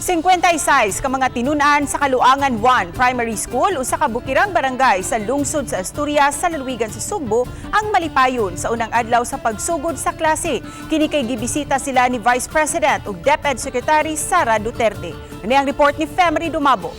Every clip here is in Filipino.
56 ka mga tinunan sa Kaluangan 1 Primary School o sa Kabukirang Barangay sa lungsod sa Asturias sa lalawigan sa Sugbo ang malipayon sa unang adlaw sa pagsugod sa klase. Kini kay gibisita sila ni Vice President ug DepEd Secretary Sara Duterte. Ani ang report ni Femery Dumabo.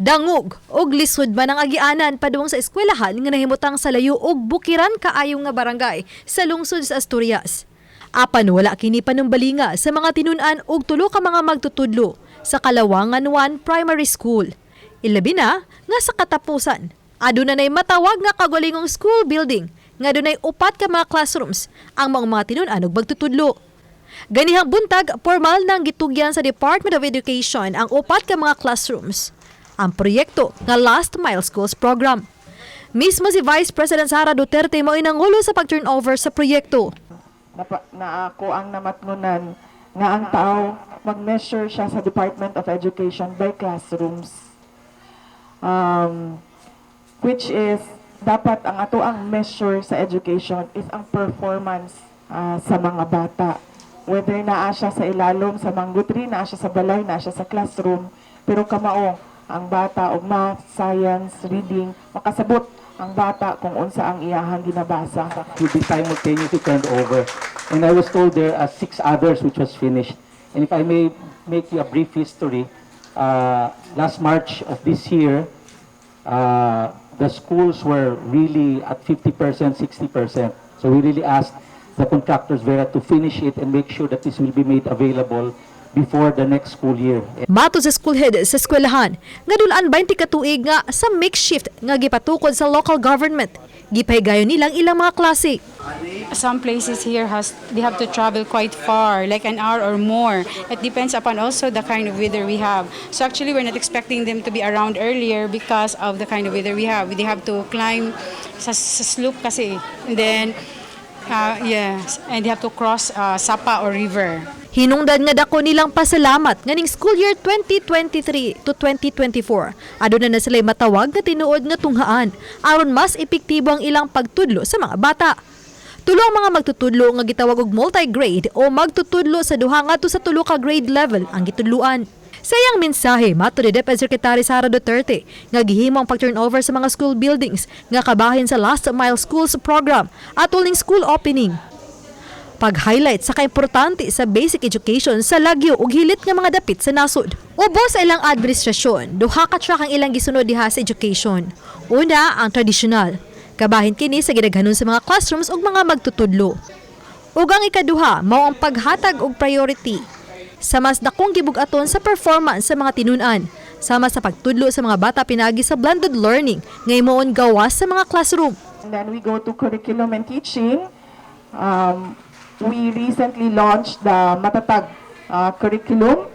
Dangog og lisod man ang agianan padung sa eskwelahan nga nahimutang sa layo og bukiran kaayo nga barangay sa lungsod sa Asturias. Apan wala kini panumbalinga sa mga tinunan og tulo ka mga magtutudlo sa Kaluangan 1 Primary School. Ilabi na nga sa katapusan, aduna nay matawag nga kagulingong school building nga dunay 4 ka mga classrooms ang mga tinunan og magtutudlo. Ganihang buntag, formal nang gitugyan sa Department of Education ang 4 ka mga classrooms. Ang proyekto nga Last Mile Schools Program. Mismo si Vice President Sara Duterte mao nangulo sa pag-turnover sa proyekto. Na ako ang namatnunan nga ang tao mag-measure siya sa Department of Education by classrooms. Which is, dapat ang ato ang measure sa education is ang performance sa mga bata. Whether naa siya sa ilalom, sa manggutri, naa siya sa balay, naa siya sa classroom, pero kamao ang bata og math, science, reading, makasabot ang bata kung unsa ang iyahang ginabasa. Will be simultaneously turned over. And I was told there are 6 others which was finished. And if I may make you a brief history, last March of this year, the schools were really at 50%, 60%. So we really asked the contractors there to finish it and make sure that this will be made available before the next school year. Mato sa school head sa eskwelahan, nga dulaan 20 ka tuig nga sa makeshift nga gipatukod sa local government. Gipahigayon nilang ilang mga klase. Some places here they have to travel quite far, like an hour or more. It depends upon also the kind of weather we have. So actually we're not expecting them to be around earlier because of the kind of weather we have. They have to climb sa slope kasi. And then and they have to cross Sapa or river. Hinungdan nga dako nilang pasalamat nga ning school year 2023 to 2024. Aduna na sila matawag nga tinuod nga tunghaan aron mas epektibo ang ilang pagtudlo sa mga bata. Tulo ang mga magtutudlo nga gitawag og multi-grade o magtutudlo sa duha ngadto sa tulo ka grade level ang gitudloan. Sayang mensahe mato ni DepEd Secretary Sara Duterte nga gihimo ang pag-turnover sa mga school buildings nga kabahin sa Last Mile Schools Program at uling school opening. Pag-highlight sa kaimportante sa basic education sa lagyo ug hilit nga mga dapit sa nasod. Ubo sa ilang administrasyon, duha ka track ang ilang gisunod diha sa education. Una, ang tradisyonal. Kabahin kini sa gidaghanon sa mga classrooms ug mga magtutudlo. Ug ang ikaduha, mao ang paghatag og priority sa mas dakong gibug-aton sa performance sa mga tinunan, sama sa pagtudlo sa mga bata pinagi sa blended learning nga himuon gawas sa mga classroom. And then we go to curriculum and teaching. We recently launched the Matatag curriculum,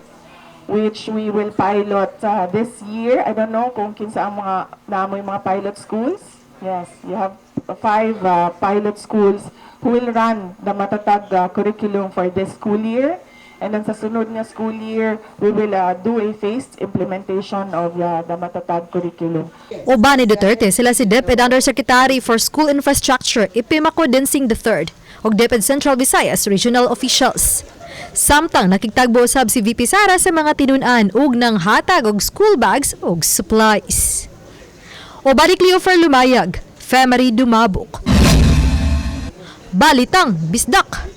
which we will pilot this year. I don't know kung kinsa ang mga pilot schools. Yes, you have 5 pilot schools who will run the Matatag curriculum for this school year. And then sa sunod nga school year, we will do a phased implementation of the Matatag curriculum. Uban ni Duterte sila si DepEd Undersecretary for School Infrastructure Ipimako Densing III ug DepEd Central Visayas Regional Officials. Samtang nakigtagbo usab si VP Sara sa mga tinunan ug nang hatag og school bags ug supplies. Ubani Cleofer Lumayag, Femery Dumabok. Balitang Bisdak.